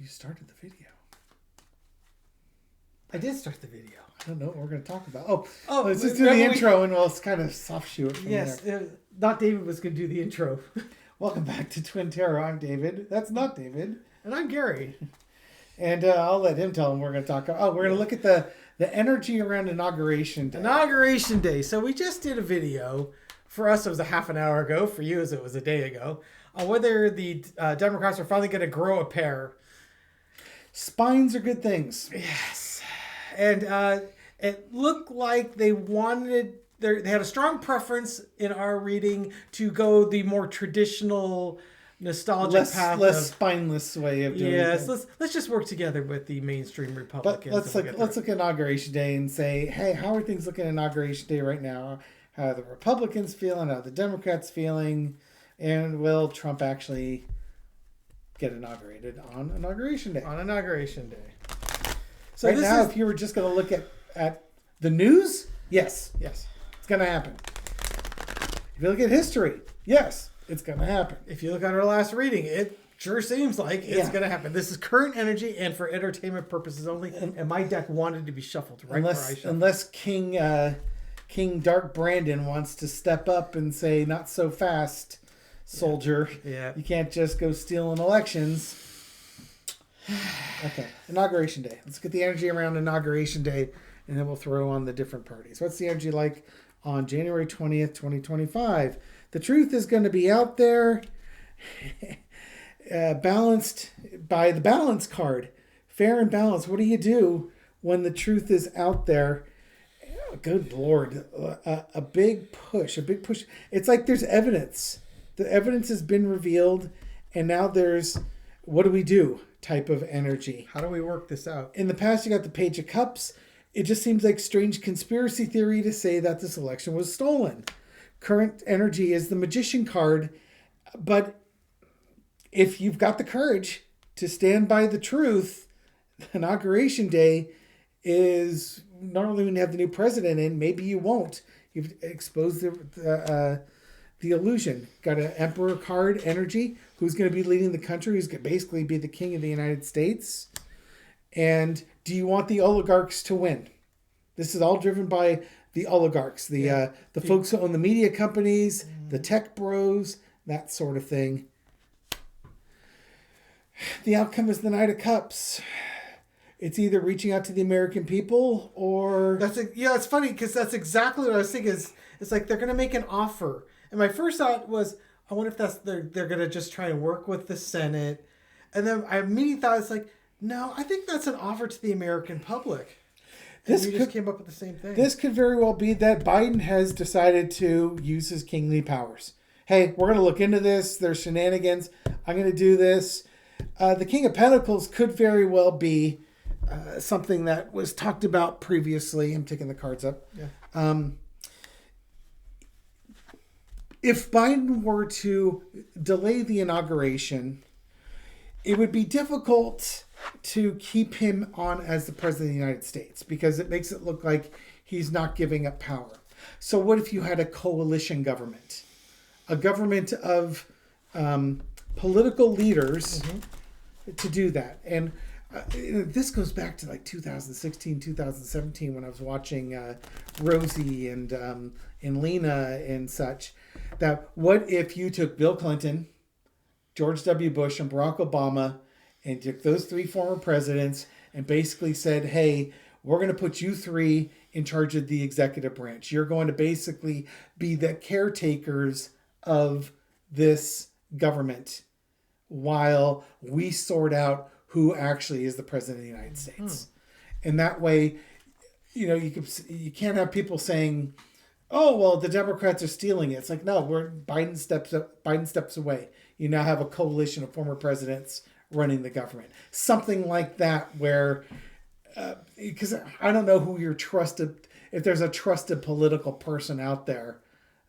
You started the video. I did start the video. I don't know what we're going to talk about. Let's just do the intro and we'll kind of soft shoe it from there. Not David was going to do the intro. Welcome back to Twin Terror. I'm David. That's not David. And I'm Gary. And I'll let him tell him we're going to talk about. We're going to look at the energy around Inauguration Day. Inauguration Day. So we just did a video. For us, it was a half an hour ago. For you, it was a day ago. On whether the Democrats are finally going to grow a pair. Spines are good things. Yes. And it looked like they wanted... They had a strong preference in our reading to go the more traditional, nostalgic path. Less spineless way of doing it. Yes, let's just work together with the mainstream Republicans. But let's look at Inauguration Day and say, hey, how are things looking at Inauguration Day right now? How are the Republicans feeling? How are the Democrats feeling? And will Trump actually get inaugurated on Inauguration Day? On Inauguration Day. So right now, if you were just going to look at the news, yes. It's going to happen. If you look at history, yes, it's going to happen. If you look at our last reading, it sure seems like it's going to happen. This is current energy and for entertainment purposes only. And my deck wanted to be shuffled where I shuffled. Unless King Dark Brandon wants to step up and say, not so fast, soldier. Yeah. You can't just go stealing elections. Okay, Inauguration Day. Let's get the energy around Inauguration Day, and then we'll throw on the different parties. What's the energy like on January 20th, 2025? The truth is going to be out there, balanced by the balance card. Fair and balanced. What do you do when the truth is out there? Good Lord. A big push. It's like there's evidence. The evidence has been revealed, and now there's, what do we do? Type of energy. How do we work this out? In the past, you got the Page of Cups. It just seems like strange conspiracy theory to say that this election was stolen. Current energy is the Magician card. But if you've got the courage to stand by the truth, Inauguration Day is not only when you have the new president in, maybe you won't. You've exposed the illusion. Got an Emperor card energy. Who's going to be leading the country? Who's going to basically be the king of the United States? And do you want the oligarchs to win? This is all driven by the oligarchs, the folks who own the media companies, the tech bros, that sort of thing. The outcome is the Knight of Cups. It's either reaching out to the American people or... It's funny because that's exactly what I was thinking. It's like they're going to make an offer. And my first thought was, I wonder if they're going to just try and work with the Senate. And then I immediately thought, it's like, no, I think that's an offer to the American public. And we just came up with the same thing. This could very well be that Biden has decided to use his kingly powers. Hey, we're going to look into this. There's shenanigans. I'm going to do this. The King of Pentacles could very well be something that was talked about previously. I'm taking the cards up. Yeah. If Biden were to delay the inauguration, it would be difficult to keep him on as the president of the United States because it makes it look like he's not giving up power. So what if you had a coalition government? A government of political leaders to do that. And this goes back to like 2016, 2017 when I was watching Rosie and Lena and such. That what if you took Bill Clinton, George W. Bush, and Barack Obama and took those three former presidents and basically said, hey, we're going to put you three in charge of the executive branch. You're going to basically be the caretakers of this government while we sort out who actually is the president of the United States. And that way, you can't have people saying, oh, well, the Democrats are stealing it. It's like, no, Biden steps away. You now have a coalition of former presidents running the government. Something like that where, because I don't know who you're trusted, if there's a trusted political person out there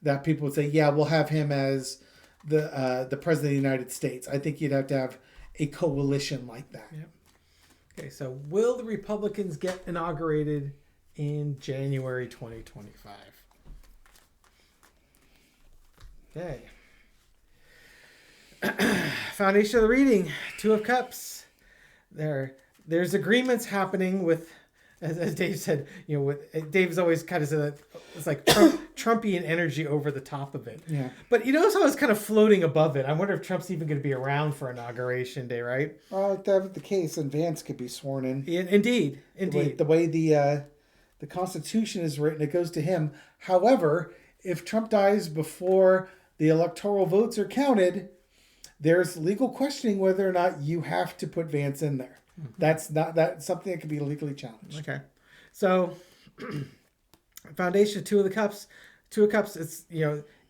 that people would say, yeah, we'll have him as the president of the United States. I think you'd have to have a coalition like that. Yep. Okay, so will the Republicans get inaugurated in January 2025? Okay. Foundation of the reading, Two of Cups. there's agreements happening with, as Dave said, Dave's always kind of said that it's like Trumpian energy over the top of it. Yeah. But you notice how it's kind of floating above it. I wonder if Trump's even going to be around for Inauguration Day, right? Well, if that was the case, and Vance could be sworn in. Indeed. The way the Constitution is written, it goes to him. However, if Trump dies before the electoral votes are counted, there's legal questioning whether or not you have to put Vance in there. Mm-hmm. That's something that can be legally challenged. Okay, so foundation of Two of Cups. It's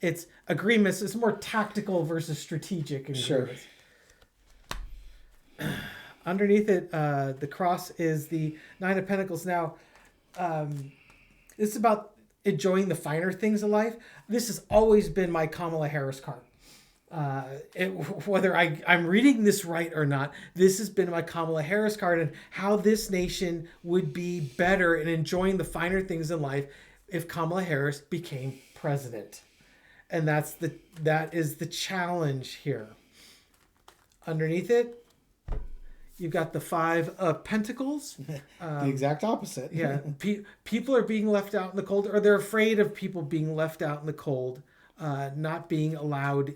it's agreements. It's more tactical versus strategic. Agreements. Sure. Underneath it, the cross is the Nine of Pentacles. Now, it's about enjoying the finer things of life. This has always been my Kamala Harris card. Whether I'm reading this right or not, this has been my Kamala Harris card, and how this nation would be better in enjoying the finer things in life if Kamala Harris became president. And that is the challenge here. Underneath it, you've got the Five of Pentacles. The exact opposite. Yeah. People are being left out in the cold, or they're afraid of people being left out in the cold, not being allowed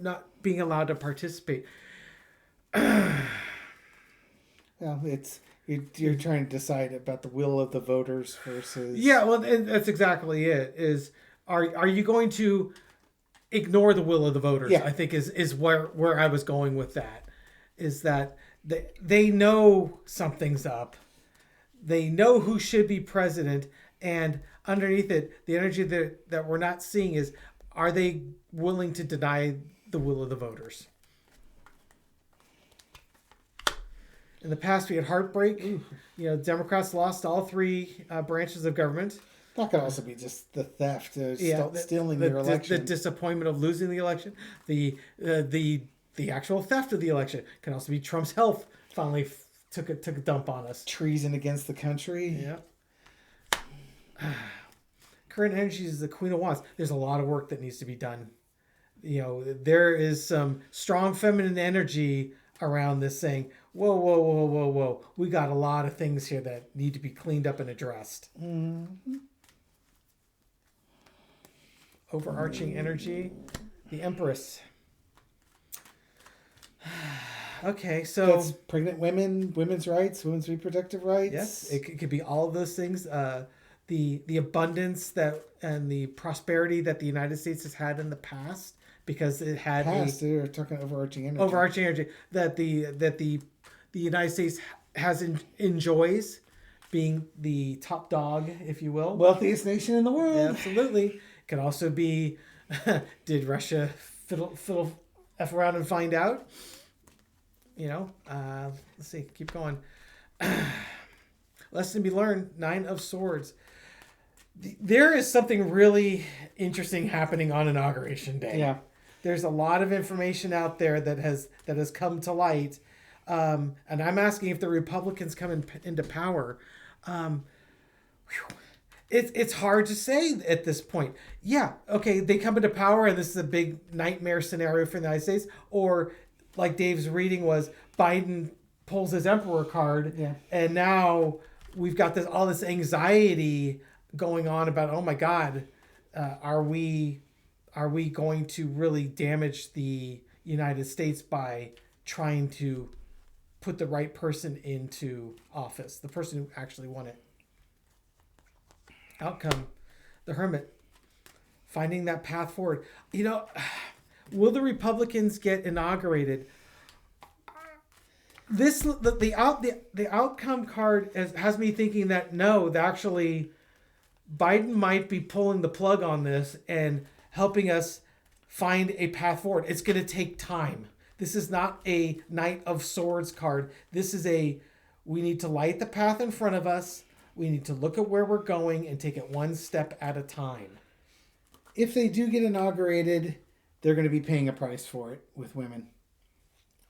not being allowed to participate. Well, you're trying to decide about the will of the voters versus. Yeah, well, and that's exactly it. Are you going to ignore the will of the voters? Yeah. I think is where I was going with that. Is that they know something's up. They know who should be president, and underneath it, the energy that we're not seeing is, are they willing to deny the will of the voters? In the past, we had heartbreak. Democrats lost all three branches of government. That could also be just the theft, stealing their election. The disappointment of losing the election. The actual theft of the election can also be Trump's health finally took a dump on us. Treason against the country. Yeah. Current energy is the Queen of Wands. There's a lot of work that needs to be done. There is some strong feminine energy around this saying, whoa. We got a lot of things here that need to be cleaned up and addressed. Mm-hmm. Overarching energy, the Empress. Okay, so that's pregnant women, women's rights, women's reproductive rights. Yes, it could be all of those things. The abundance and the prosperity that the United States has had in the past, because it had they're talking overarching energy. Overarching energy that the United States enjoys being the top dog, if you will, wealthiest nation in the world. Yeah, absolutely. It could also be, did Russia fiddle f around and find out? Let's see. Keep going. Lesson to be learned. Nine of Swords. There is something really interesting happening on Inauguration Day. Yeah. There's a lot of information out there that has come to light. And I'm asking if the Republicans come into power. It's hard to say at this point. Yeah, okay, they come into power and this is a big nightmare scenario for the United States. Or, like Dave's reading was, Biden pulls his Emperor card, and now we've got all this anxiety going on about, oh my God, are we going to really damage the United States by trying to put the right person into office, the person who actually won it? Outcome, the Hermit, finding that path forward. Will the Republicans get inaugurated? The outcome card has me thinking that no, actually, Biden might be pulling the plug on this and helping us find a path forward. It's going to take time. This is not a Knight of Swords card. This is we need to light the path in front of us. We need to look at where we're going and take it one step at a time. If they do get inaugurated, they're going to be paying a price for it with women.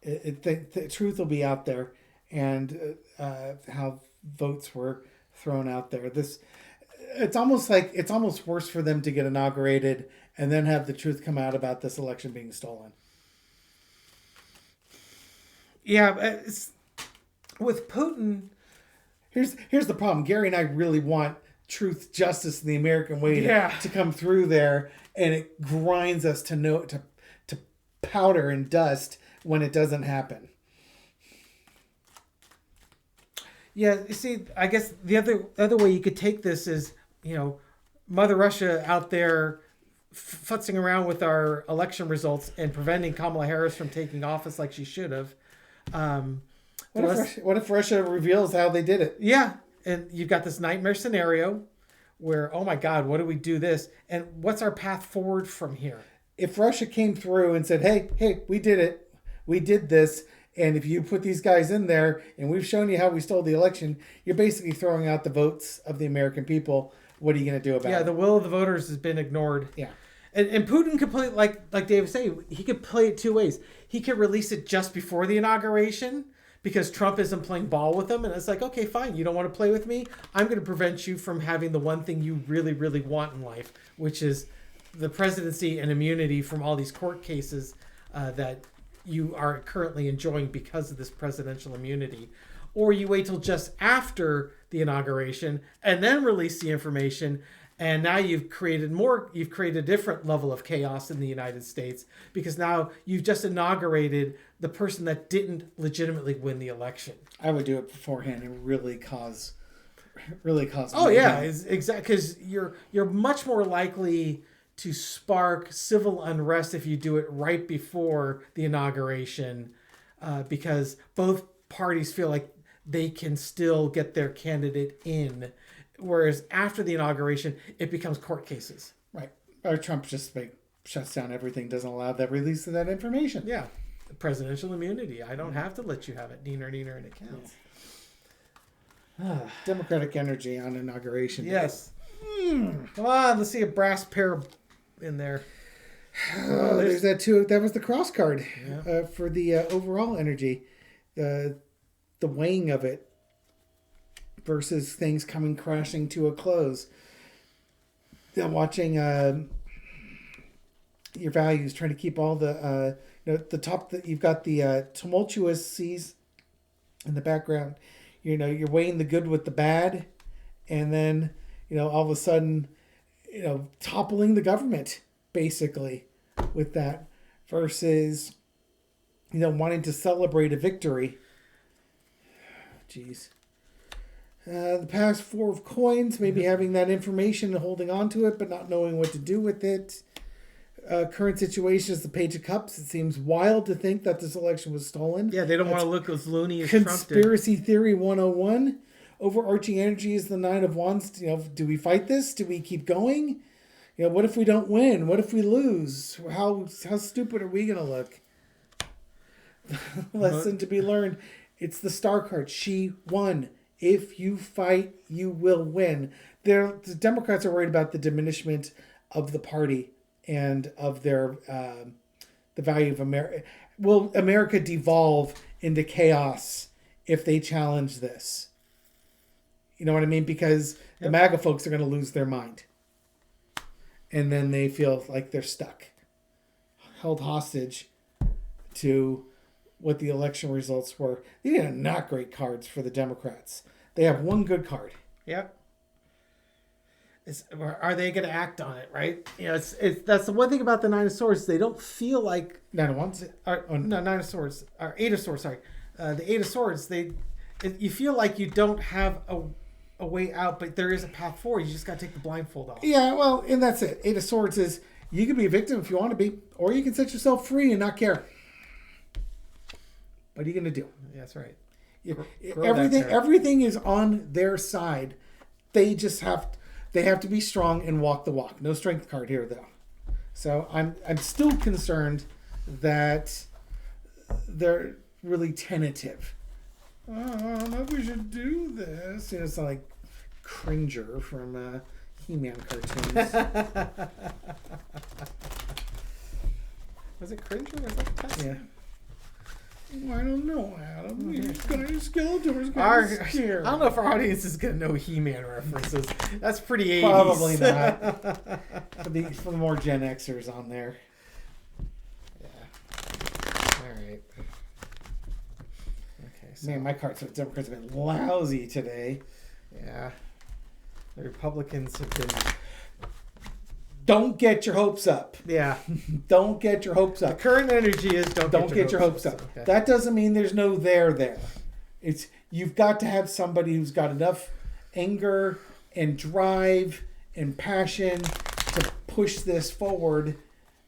The truth will be out there, and how votes were thrown out there. It's almost worse for them to get inaugurated and then have the truth come out about this election being stolen. Yeah, with Putin, Here's the problem. Gary and I really want truth, justice, and the American way to come through there, and it grinds us to powder and dust when it doesn't happen. yeah, you see, I guess the other way you could take this is, Mother Russia out there futzing around with our election results and preventing Kamala Harris from taking office like she should have. What if Russia reveals how they did it? Yeah, and you've got this nightmare scenario where, oh my God, what do we do this? And what's our path forward from here? If Russia came through and said, hey, we did it. We did this. And if you put these guys in there and we've shown you how we stole the election, you're basically throwing out the votes of the American people. What are you going to do about it? Yeah, the will of the voters has been ignored. Yeah. And Putin could play, like Dave was saying, he could play it two ways. He could release it just before the inauguration because Trump isn't playing ball with him. And it's like, okay, fine. You don't want to play with me? I'm going to prevent you from having the one thing you really, really want in life, which is the presidency and immunity from all these court cases that you are currently enjoying because of this presidential immunity. Or you wait till just after the inauguration and then release the information. And now you've created a different level of chaos in the United States because now you've just inaugurated the person that didn't legitimately win the election. I would do it beforehand and really cause. Oh yeah, exactly. Because you're much more likely to spark civil unrest if you do it right before the inauguration, because both parties feel like they can still get their candidate in. Whereas after the inauguration, it becomes court cases. Right. Or Trump just shuts down everything, doesn't allow the release of that information. Yeah. Presidential immunity. I don't have to let you have it. Neener, and it counts. Democratic energy on inauguration. Yes. Come on, let's see a brass pair in there. There's that too. That was the cross card Yeah. for the overall energy. The weighing of it versus things coming crashing to a close. Watching your values, trying to keep all the the top. You've got the tumultuous seas in the background. You're weighing the good with the bad, and then all of a sudden, toppling the government basically with that versus wanting to celebrate a victory. Jeez. The past four of coins, maybe having that information and holding on to it, but not knowing what to do with it. Current situation is the Page of Cups. It seems wild to think that this election was stolen. Yeah, they don't want to look as loony as Trump did. Conspiracy Theory 101. Overarching energy is the Nine of Wands. Do we fight this? Do we keep going? What if we don't win? What if we lose? How stupid are we going to look? Lesson to be learned. It's the Star card. She won. If you fight, you will win. The Democrats are worried about the diminishment of the party and of their the value of America. Will America devolve into chaos if they challenge this? You know what I mean? Because the MAGA folks are going to lose their mind. And then they feel like they're stuck, held hostage to what the election results were. These are not great cards for the Democrats. They have one good card. Yep. Are they going to act on it, right? It's that's the one thing about the Nine of Swords. They don't feel like Nine of Wands? Nine of Swords. Or Eight of Swords, sorry. The Eight of Swords, you feel like you don't have a way out, but there is a path forward. You just got to take the blindfold off. Yeah, well, and that's it. Eight of Swords is you can be a victim if you want to be, or you can set yourself free and not care. What are you going to do? Yeah, that's right. Everything is on their side. They just have to be strong and walk the walk. No strength card here though. So I'm still concerned that they're really tentative. Oh, I don't know if we should do this. It's like Cringer from He-Man cartoons. Was it Cringer? Was that the Yeah. I don't know, Adam. These guys, Skeletor's I don't know if our audience is going to know He-Man references. That's pretty 80s. Probably not. for the more Gen Xers on there. Yeah. All right. Okay. So, Man, my cards for the Democrats have been lousy today. yeah, the Republicans have been. Don't get your hopes up. Yeah, Don't get your hopes the up. current energy is Don't get your hopes up. Okay. That doesn't mean there's no there. It's you've got to have somebody who's got enough anger and drive and passion to push this forward,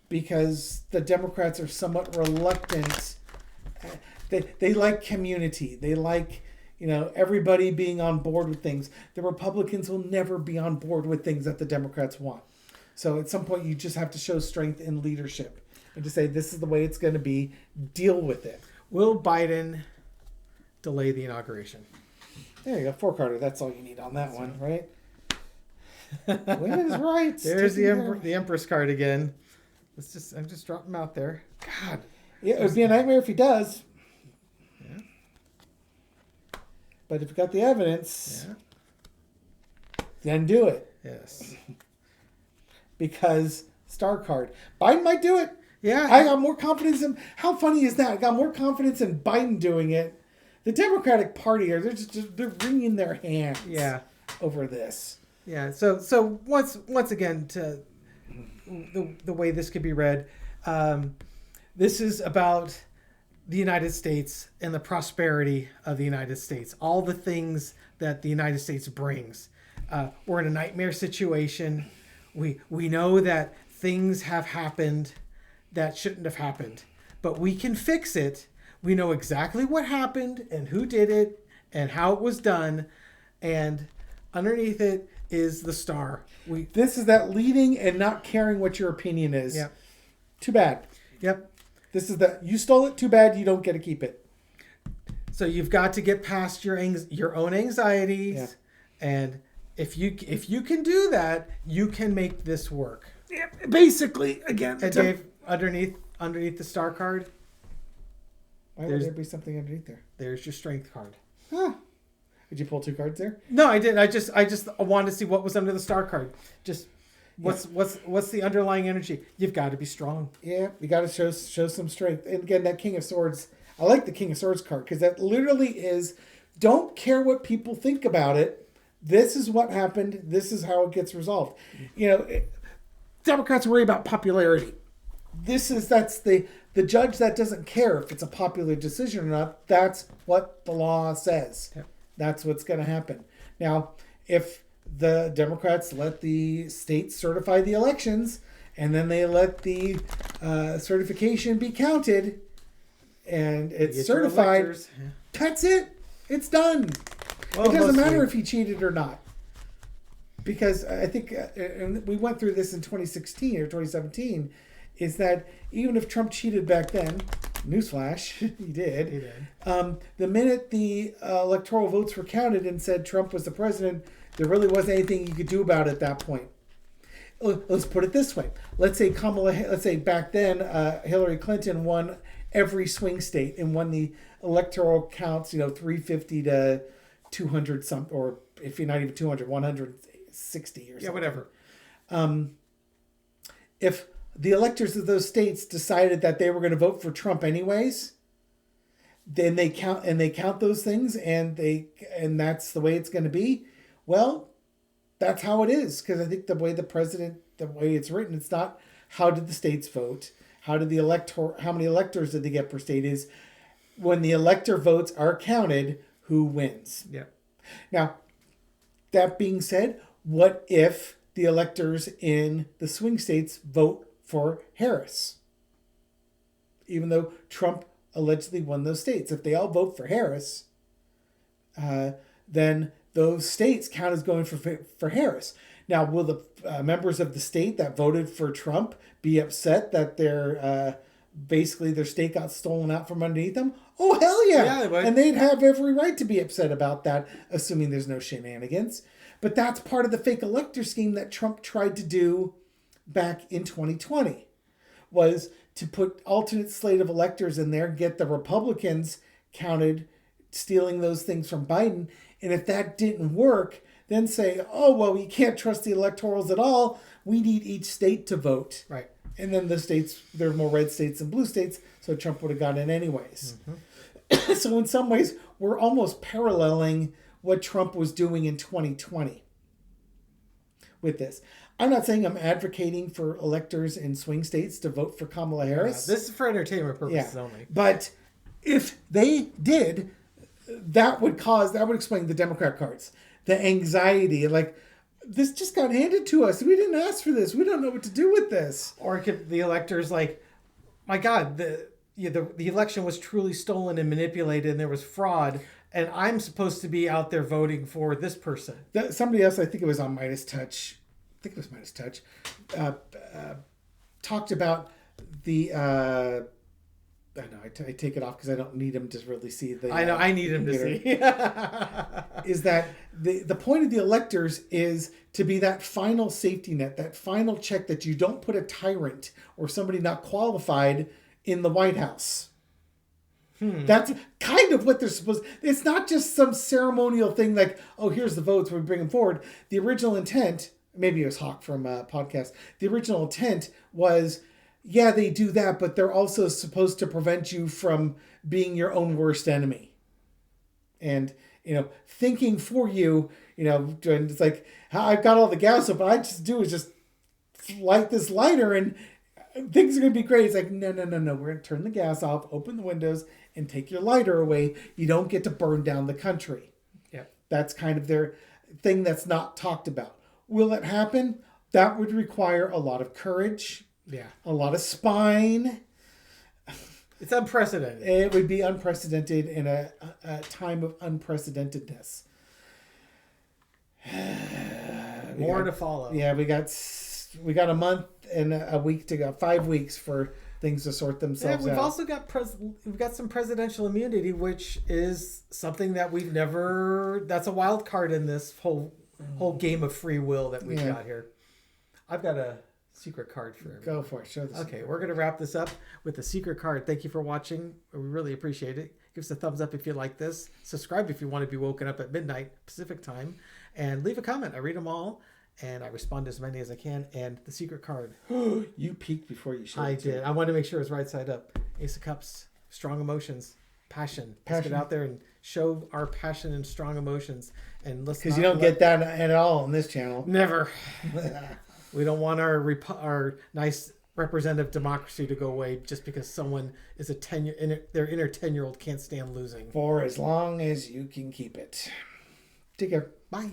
because the Democrats are somewhat reluctant. They like community. They like, everybody being on board with things. The Republicans will never be on board with things that the Democrats want. So at some point you just have to show strength in leadership and to say, this is the way it's going to be. Deal with it. Will Biden delay the inauguration? There you go. 4-carder. That's all you need on that one, right? Women's rights. There's the Empress card again. I'm just dropping them out there. God. Yeah, it would be a nightmare if he does. Yeah. But if you got the evidence, Yeah. then do it. Yes. Because star card. Biden might do it. Yeah. I got more confidence in. How funny is that? I got more confidence in Biden doing it. The Democratic Party they're wringing their hands. Yeah. Over this. Yeah. So once again, to the way this could be read, this is about the United States and the prosperity of the United States. All the things that the United States brings. We're in a nightmare situation. We know that things have happened that shouldn't have happened, but we can fix it. We know exactly what happened and who did it and how it was done, and underneath it is the star. This is that leading and not caring what your opinion is. Yep. Too bad. Yep. This is that you stole it. Too bad. You don't get to keep it. So you've got to get past your own anxieties, Yeah. and if you can do that, you can make this work. Yeah, basically, again. And Dave, underneath the star card, Why would there be something underneath there? there's your strength card. Huh. Did you pull 2 cards there? No, I didn't. I just wanted to see what was under the star card. Just what's the underlying energy? You've got to be strong. Yeah, you got to show some strength. And again, that King of Swords. I like the King of Swords card because that literally is, don't care what people think about it. This is what happened. This is how it gets resolved. Democrats worry about popularity. That's the judge that doesn't care if it's a popular decision or not. That's what the law says. Yep. That's what's going to happen. Now, if the Democrats let the states certify the elections and then they let the certification be counted and it's certified, that's it. It's done. Well, It doesn't matter if he cheated or not. Because I think, and we went through this in 2016 or 2017, is that even if Trump cheated back then, newsflash, he did. He did. The minute the electoral votes were counted and said Trump was the president, there really wasn't anything you could do about it at that point. Let's put it this way. Let's say back then, Hillary Clinton won every swing state and won the electoral counts, 350 to 200 something, or if you're not even 200, 160 or something. Yeah, whatever. If the electors of those states decided that they were going to vote for Trump anyways, then they count those things and that's the way it's going to be. Well, that's how it is, because I think the way it's written, it's not how did the states vote, how many electors did they get per state, is when the elector votes are counted, who wins. Yeah. Now, that being said, what if the electors in the swing states vote for Harris? Even though Trump allegedly won those states. If they all vote for Harris, then those states count as going for Harris. Now, will the members of the state that voted for Trump be upset that basically their state got stolen out from underneath them? Oh, hell yeah. Yeah, they would. And they'd have every right to be upset about that, assuming there's no shenanigans. But that's part of the fake elector scheme that Trump tried to do back in 2020, was to put alternate slate of electors in there, get the Republicans counted, stealing those things from Biden. And if that didn't work, then say, oh, well, we can't trust the electorals at all. We need each state to vote. Right. And then the states, there are more red states than blue states, so Trump would have gotten in anyways. So in some ways, we're almost paralleling what Trump was doing in 2020 with this. I'm not saying I'm advocating for electors in swing states to vote for Kamala Harris. This is for entertainment purposes only. But if they did, that would explain the Democrat cards, the anxiety, like, this just got handed to us. We didn't ask for this. We don't know what to do with this. Or could the electors like, my God, the election was truly stolen and manipulated, and there was fraud, and I'm supposed to be out there voting for this person. Somebody else, I think it was on Midas Touch, talked about the. I know. I take it off because I don't need him to really see the. I know. I need him to see. Is that the point of the electors is to be that final safety net, that final check that you don't put a tyrant or somebody not qualified in the White House. That's kind of what they're supposed. It's not just some ceremonial thing like, oh, here's the votes, we bring them forward. The original intent, maybe it was Hawk from a podcast. The original intent was, yeah, they do that, but they're also supposed to prevent you from being your own worst enemy. And, thinking for you, and it's like, I've got all the gas up, but I just do is just light this lighter and things are going to be great. It's like, no. We're going to turn the gas off, open the windows, and take your lighter away. You don't get to burn down the country. Yeah. That's kind of their thing that's not talked about. Will it happen? That would require a lot of courage. Yeah. A lot of spine. It's unprecedented. It would be unprecedented in a time of unprecedentedness. More to follow. Yeah, we got a month and a week to go. 5 weeks for things to sort themselves out. We've also got we've got some presidential immunity, which is something that we've never. That's a wild card in this whole game of free will that we've got here. I've got a secret card for everyone. Go for it. Show the Okay, we're going to wrap this up with the secret card. Thank you for watching. We really appreciate it. Give us a thumbs up if you like this. Subscribe if you want to be woken up at midnight Pacific time. And leave a comment. I read them all. And I respond to as many as I can. And the secret card. You peeked before you showed it. I did. I wanted to make sure it was right side up. Ace of Cups. Strong emotions. Passion. Let's get out there and show our passion and strong emotions. And let's because you don't get that at all on this channel. Never. We don't want our nice representative democracy to go away just because someone is their inner 10-year-old can't stand losing. For as long as you can keep it. Take care. Bye.